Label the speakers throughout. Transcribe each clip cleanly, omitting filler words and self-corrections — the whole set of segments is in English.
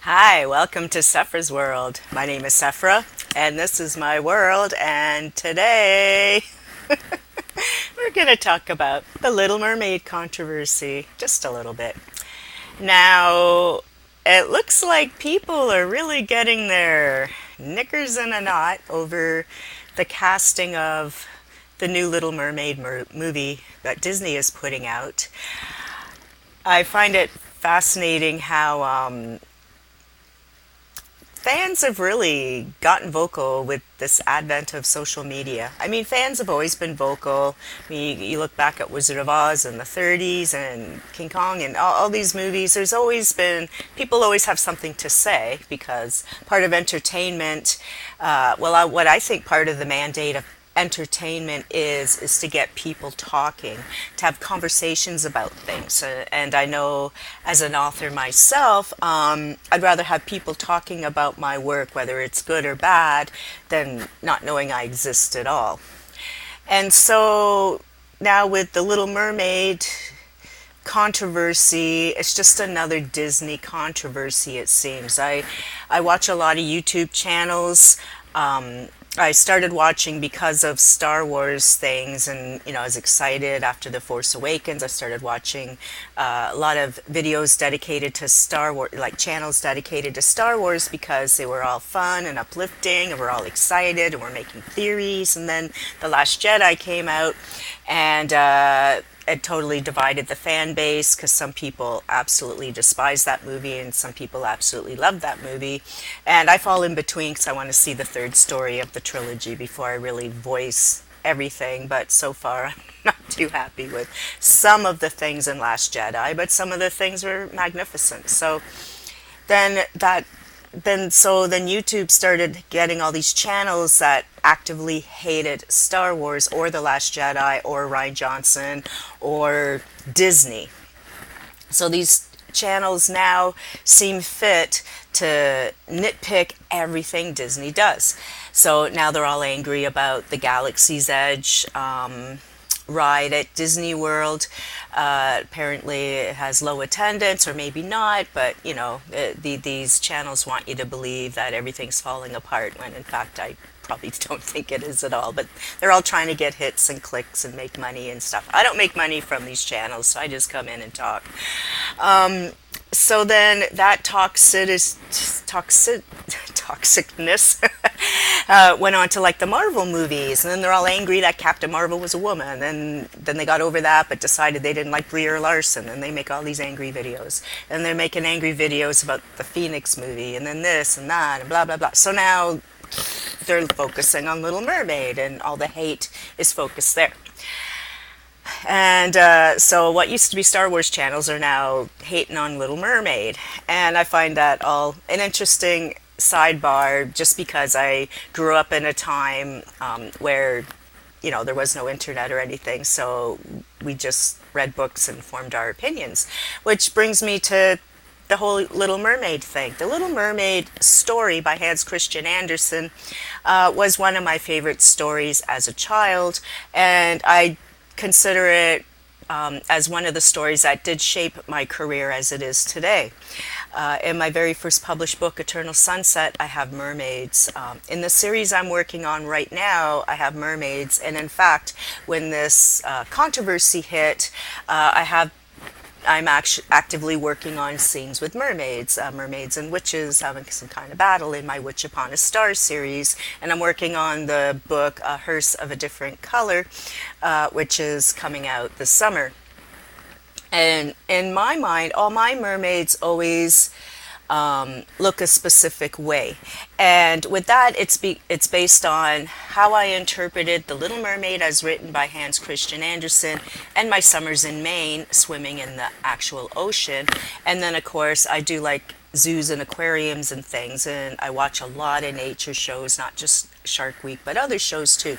Speaker 1: Hi, welcome to Sephra's World. My name is Sephra, and this is my world. And today we're going to talk about the Little Mermaid controversy just a little bit. Now, it looks like people are really getting their knickers in a knot over the casting of the new Little Mermaid movie that Disney is putting out. I find it fascinating how fans have really gotten vocal with this advent of social media. I mean, fans have always been vocal. I mean, you look back at Wizard of Oz in the 30s and King Kong and all these movies. There's always been, people always have something to say because part of entertainment, what I think part of the mandate of entertainment is to get people talking, to have conversations about things. And I know as an author myself, I'd rather have people talking about my work, whether it's good or bad, than not knowing I exist at all. And so now with the Little Mermaid controversy, it's just another Disney controversy, it seems. I watch a lot of YouTube channels. I started watching because of Star Wars things, and I was excited after The Force Awakens. I started watching a lot of videos dedicated to Star Wars, like channels dedicated to Star Wars, because they were all fun and uplifting, and we're all excited, and we're making theories. And then The Last Jedi came out, and it totally divided the fan base because some people absolutely despise that movie and some people absolutely love that movie. And I fall in between because I want to see the third story of the trilogy before I really voice everything. But so far, I'm not too happy with some of the things in Last Jedi, but some of the things were magnificent. Then that then YouTube started getting all these channels that actively hated Star Wars or The Last Jedi or Rian Johnson or Disney. So these channels now seem fit to nitpick everything Disney does. So now they're all angry about the Galaxy's Edge ride at Disney World. Apparently it has low attendance, or maybe not, but these channels want you to believe that everything's falling apart when in fact I probably don't think it is at all. But they're all trying to get hits and clicks and make money and stuff. I don't make money from these channels, so I just come in and talk. So then that toxicness went on to like the Marvel movies, and then they're all angry that Captain Marvel was a woman, and then they got over that but decided they didn't like Brie Larson, and they make all these angry videos, and they're making angry videos about the Phoenix movie, and then this and that and blah blah blah. So now they're focusing on Little Mermaid, and all the hate is focused there. And so what used to be Star Wars channels are now hating on Little Mermaid. And I find that all an interesting sidebar, just because I grew up in a time where, there was no internet or anything. So we just read books and formed our opinions. Which brings me to the whole Little Mermaid thing. The Little Mermaid story by Hans Christien Anderson was one of my favorite stories as a child. And I consider it as one of the stories that did shape my career as it is today. In my very first published book, Eternal Sunset, I have mermaids. In the series I'm working on right now, I have mermaids. And in fact, when this controversy hit, I'm actively working on scenes with mermaids, mermaids and witches having some kind of battle in my Witch Upon a Star series. And I'm working on the book A Hearse of a Different Color, which is coming out this summer. And in my mind, all my mermaids always look a specific way. And with that, it's based on how I interpreted The Little Mermaid as written by Hans Christien Anderson, and my summers in Maine swimming in the actual ocean. And then, of course, I do like zoos and aquariums and things, and I watch a lot of nature shows, not just Shark Week, but other shows too.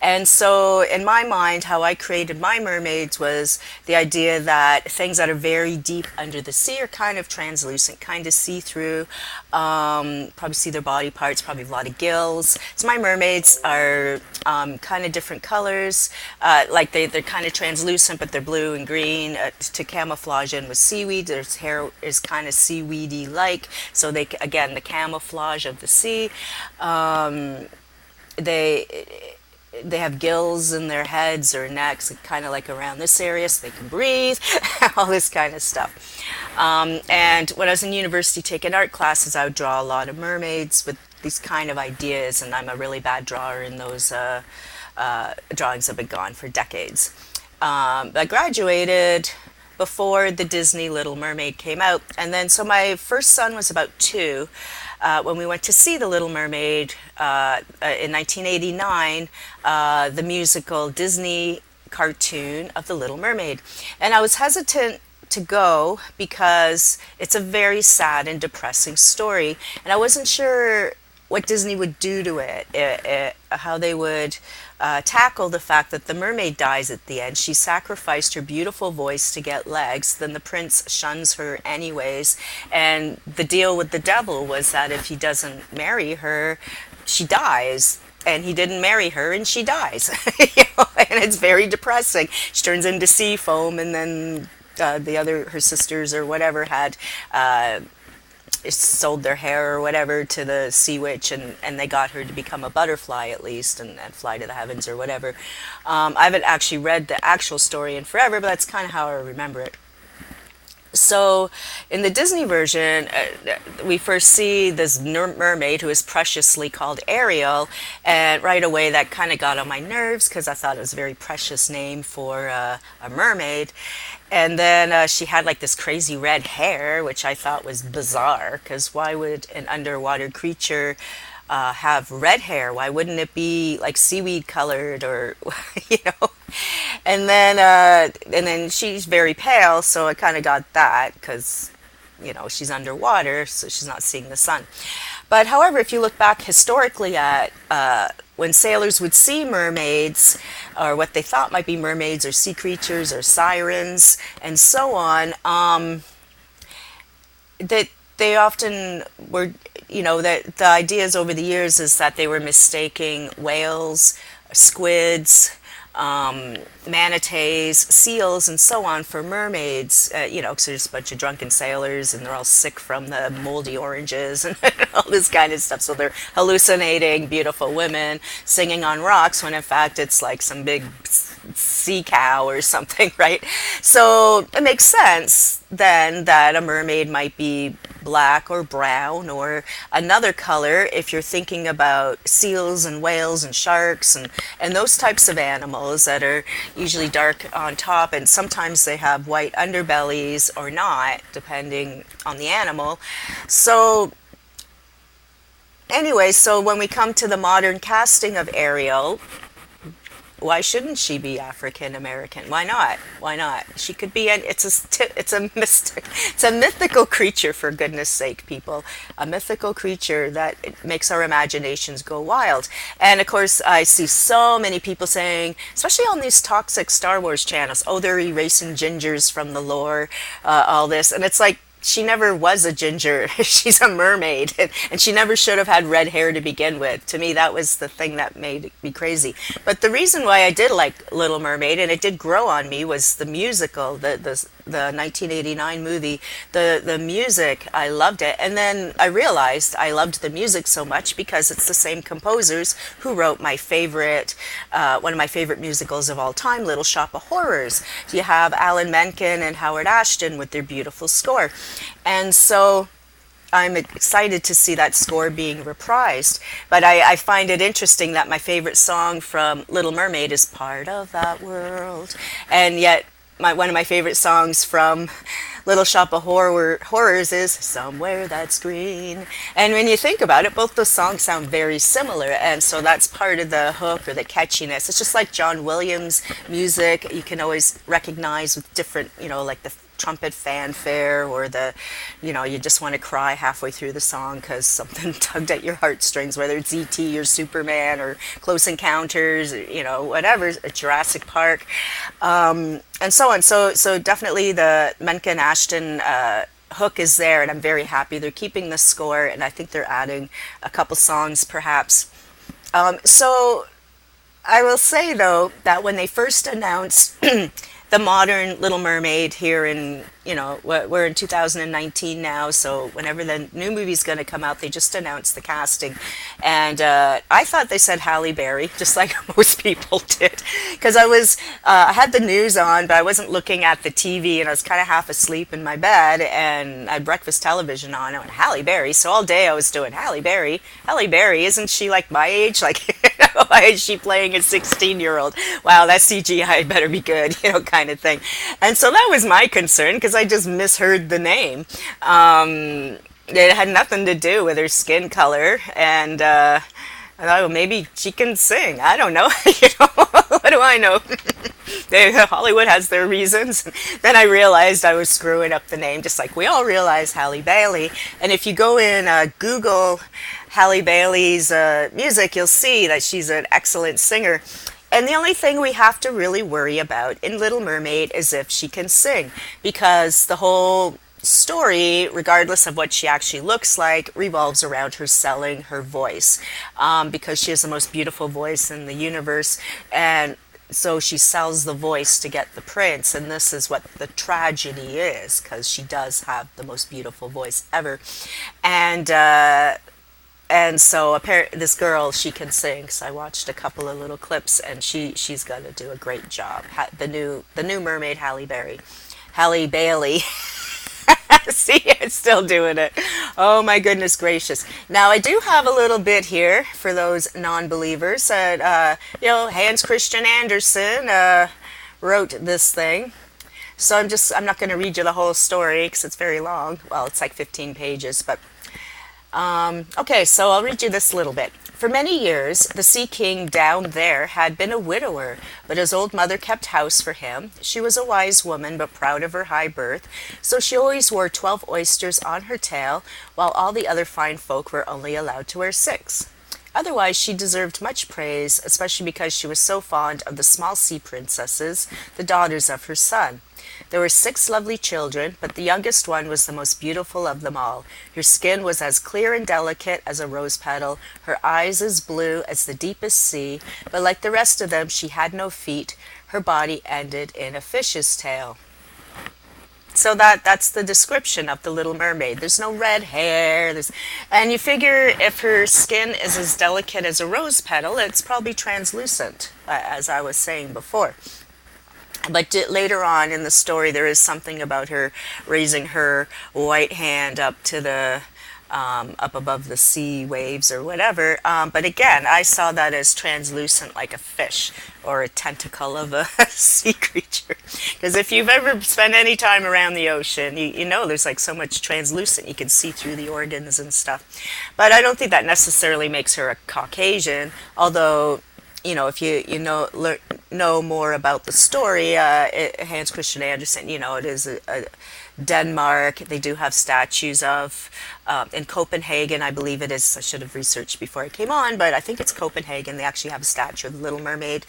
Speaker 1: And so in my mind, how I created my mermaids was the idea that things that are very deep under the sea are kind of translucent, kind of see-through. Probably see their body parts, probably a lot of gills. So my mermaids are kind of different colors. Like they're kind of translucent, but they're blue and green to camouflage in with seaweed. Their hair is kind of seaweedy like. So they, again, the camouflage of the sea. They they have gills in their heads or necks, kind of like around this area, so they can breathe, all this kind of stuff. And when I was in university taking art classes, I would draw a lot of mermaids with these kind of ideas, and I'm a really bad drawer, and those drawings have been gone for decades. I graduated before the Disney Little Mermaid came out, and then so my first son was about 2 when we went to see The Little Mermaid in 1989, the musical Disney cartoon of The Little Mermaid. And I was hesitant to go because it's a very sad and depressing story, and I wasn't sure what Disney would do to it, how they would tackle the fact that the mermaid dies at the end. She sacrificed her beautiful voice to get legs, then the prince shuns her anyways, and the deal with the devil was that if he doesn't marry her, she dies. And he didn't marry her, and she dies. And it's very depressing. She turns into sea foam, and then her sisters or whatever had sold their hair or whatever to the sea witch, and they got her to become a butterfly at least, and fly to the heavens or whatever. I haven't actually read the actual story in forever, but that's kind of how I remember it. So in the Disney version, we first see this mermaid who is preciously called Ariel, and right away that kind of got on my nerves because I thought it was a very precious name for a mermaid. And then she had like this crazy red hair, which I thought was bizarre, because why would an underwater creature have red hair? Why wouldn't it be like seaweed colored or, you know? And then she's very pale, so I kind of got that because, you know, she's underwater, so she's not seeing the sun. But however, if you look back historically at when sailors would see mermaids, or what they thought might be mermaids or sea creatures or sirens and so on, that they often were, you know, that the ideas over the years is that they were mistaking whales, squids, manatees, seals, and so on for mermaids, you know, because there's a bunch of drunken sailors and they're all sick from the moldy oranges and all this kind of stuff. So they're hallucinating beautiful women singing on rocks when in fact it's like some big sea cow or something, right? So it makes sense then that a mermaid might be black or brown or another color if you're thinking about seals and whales and sharks and those types of animals that are usually dark on top, and sometimes they have white underbellies or not, depending on the animal. So anyway, so when we come to the modern casting of Ariel, why shouldn't she be African American? Why not? Why not? She could be. It's a mythical creature, for goodness sake, people. A mythical creature that it makes our imaginations go wild. And of course, I see so many people saying, especially on these toxic Star Wars channels, oh, they're erasing gingers from the lore, all this, and it's like, she never was a ginger. She's a mermaid, and she never should have had red hair to begin with. To me, that was the thing that made me crazy. But the reason why I did like Little Mermaid, and it did grow on me, was the musical, the 1989 movie. The music, I loved it. And then I realized I loved the music so much because it's the same composers who wrote my favorite, one of my favorite musicals of all time, Little Shop of Horrors. You have Alan Menken and Howard Ashton with their beautiful score. And so I'm excited to see that score being reprised. But I find it interesting that my favorite song from Little Mermaid is Part of That World. And yet one of my favorite songs from Little Shop of Horrors is Somewhere That's Green. And when you think about it, both those songs sound very similar, and so that's part of the hook or the catchiness. It's just like John Williams music. You can always recognize with different, you know, like the trumpet fanfare, or the, you just want to cry halfway through the song because something tugged at your heartstrings, whether it's E.T. or Superman or Close Encounters, or, whatever, Jurassic Park, and so on. So definitely the Menken Ashton hook is there, and I'm very happy they're keeping the score, and I think they're adding a couple songs perhaps. So I will say though that when they first announced the modern Little Mermaid here in, we're in 2019 now, so whenever the new movie's going to come out, they just announced the casting. And I thought they said Halle Berry, just like most people did. Because I had the news on, but I wasn't looking at the TV, and I was kind of half asleep in my bed, and I had breakfast television on. I went, Halle Berry. So all day I was doing Halle Berry. Halle Berry, isn't she like my age? Like, why is she playing a 16-year-old? Wow, that CGI better be good, kind of thing. And so that was my concern, because I just misheard the name. It had nothing to do with her skin color, and I thought, well, maybe she can sing. I don't know. What do I know? Hollywood has their reasons. Then I realized I was screwing up the name, just like we all realize Halle Bailey. And if you go in Google Halle Bailey's music, you'll see that she's an excellent singer. And the only thing we have to really worry about in Little Mermaid is if she can sing, because the whole story, regardless of what she actually looks like, revolves around her selling her voice, because she has the most beautiful voice in the universe, and so she sells the voice to get the prince, and this is what the tragedy is, because she does have the most beautiful voice ever. And so apparently this girl, she can sing. So I watched a couple of little clips, and she's going to do a great job. The new mermaid, Halle Berry. Halle Bailey. See, it's still doing it. Oh my goodness gracious. Now I do have a little bit here for those non-believers that, Hans Christien Anderson wrote this thing. So I'm not going to read you the whole story because it's very long. Well, it's like 15 pages, but okay, so I'll read you this little bit. For many years, the Sea King down there had been a widower, but his old mother kept house for him. She was a wise woman, but proud of her high birth, so she always wore 12 oysters on her tail, while all the other fine folk were only allowed to wear 6. Otherwise, she deserved much praise, especially because she was so fond of the small sea princesses, the daughters of her son. There were 6 lovely children, but the youngest one was the most beautiful of them all. Her skin was as clear and delicate as a rose petal, her eyes as blue as the deepest sea, but like the rest of them, she had no feet. Her body ended in a fish's tail. So that's the description of the Little Mermaid. There's no red hair. And you figure if her skin is as delicate as a rose petal, it's probably translucent, as I was saying before. But later on in the story, there is something about her raising her white hand up to the up above the sea waves or whatever. But again, I saw that as translucent, like a fish or a tentacle of a sea creature. Because if you've ever spent any time around the ocean, you know there's like so much translucent. You can see through the organs and stuff. But I don't think that necessarily makes her a Caucasian, although if you know more about the story, Hans Christien Andersen, it is a Denmark. They do have statues of, in Copenhagen, I believe it is. I should have researched before I came on, but I think it's Copenhagen. They actually have a statue of the Little Mermaid.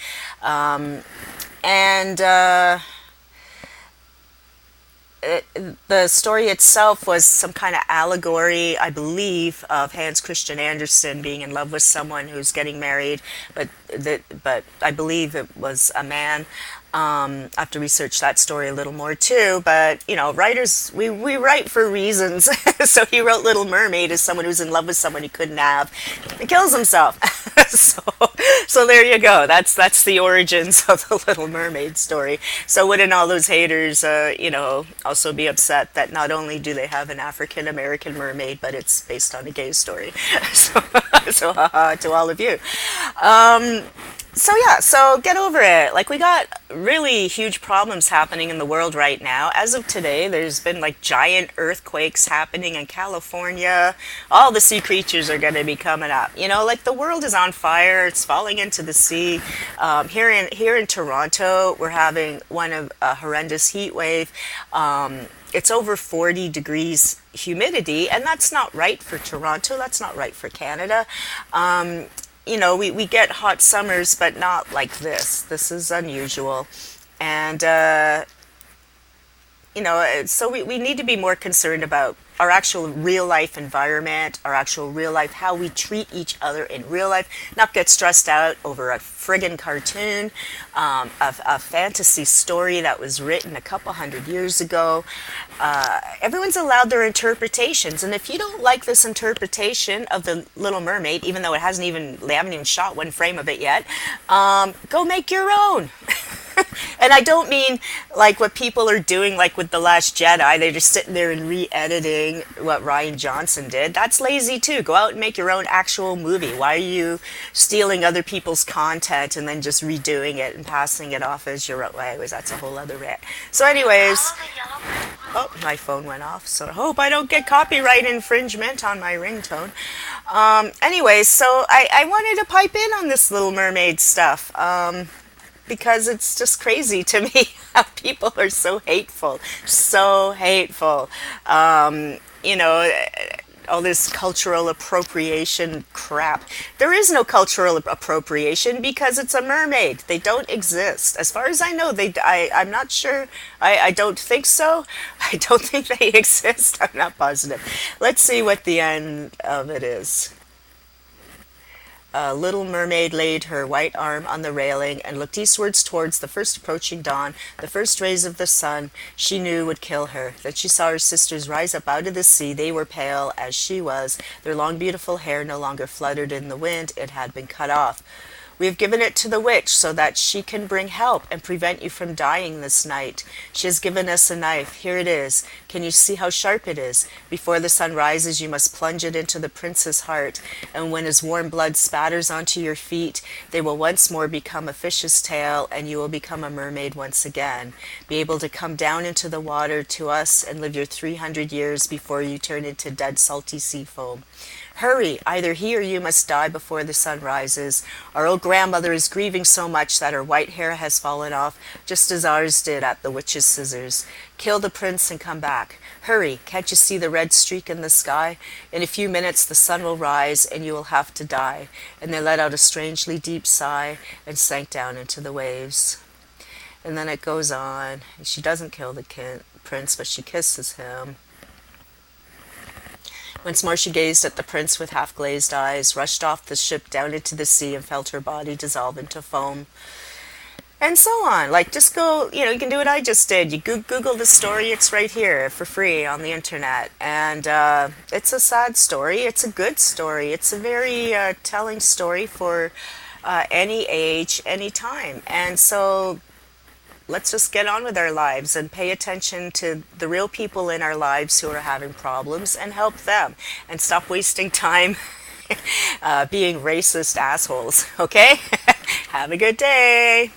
Speaker 1: The story itself was some kind of allegory, I believe, of Hans Christian Andersen being in love with someone who's getting married, but I believe it was a man. I have to research that story a little more too, but writers, we write for reasons. So he wrote Little Mermaid as someone who's in love with someone he couldn't have and kills himself. So there you go. That's the origins of the Little Mermaid story. So wouldn't all those haters also be upset that not only do they have an African American mermaid, but it's based on a gay story. So haha to all of you. So yeah, so get over it. Like we got really huge problems happening in the world right now. As of today, there's been like giant earthquakes happening in California. All the sea creatures are going to be coming up. You know, like the world is on fire. It's falling into the sea. Here in Toronto, we're having one of a horrendous heat wave. It's over 40 degrees humidity, and that's not right for Toronto. That's not right for Canada. You know, we get hot summers, but not like this. This is unusual. And, you know, so we need to be more concerned about our actual real life environment, our actual real life, how we treat each other in real life, not get stressed out over a friggin' cartoon, a fantasy story that was written a couple hundred years ago. Everyone's allowed their interpretations, and if you don't like this interpretation of the Little Mermaid, even though they haven't even shot one frame of it yet, go make your own. And I don't mean like what people are doing, like with The Last Jedi. They're just sitting there and re-editing what Rian Johnson did. That's lazy too. Go out and make your own actual movie. Why are you stealing other people's content and then just redoing it and passing it off as your own? Anyways, that's a whole other rant. So anyways, oh, my phone went off. So I hope I don't get copyright infringement on my ringtone. Anyways, so I wanted to pipe in on this Little Mermaid stuff. Because it's just crazy to me how people are so hateful, so hateful. You know, all this cultural appropriation crap. There is no cultural appropriation because it's a mermaid. They don't exist. As far as I know, I'm not sure. I don't think so. I don't think they exist. I'm not positive. Let's see what the end of it is. Little Mermaid laid her white arm on the railing and looked eastwards towards the first approaching dawn, the first rays of the sun she knew would kill her. Then she saw her sisters rise up out of the sea. They were pale as she was. Their long beautiful hair no longer fluttered in the wind. It had been cut off. We have given it to the witch so that she can bring help and prevent you from dying this night. She has given us a knife. Here it is. Can you see how sharp it is? Before the sun rises, you must plunge it into the prince's heart, and when his warm blood spatters onto your feet, they will once more become a fish's tail, and you will become a mermaid once again. Be able to come down into the water to us and live your 300 years before you turn into dead salty sea foam. Hurry, either he or you must die before the sun rises. Our old grandmother is grieving so much that her white hair has fallen off, just as ours did at the witch's scissors. Kill the prince and come back. Hurry, can't you see the red streak in the sky? In a few minutes the sun will rise and you will have to die. And they let out a strangely deep sigh and sank down into the waves. And then it goes on. She doesn't kill the prince, but she kisses him. Once more she gazed at the prince with half-glazed eyes, rushed off the ship down into the sea, and felt her body dissolve into foam. And so on. Like, just go, you know, you can do what I just did. You Google the story, it's right here for free on the internet. And it's a sad story. It's a good story. It's a very telling story for any age, any time. And so let's just get on with our lives and pay attention to the real people in our lives who are having problems and help them, and stop wasting time being racist assholes, okay? Have a good day.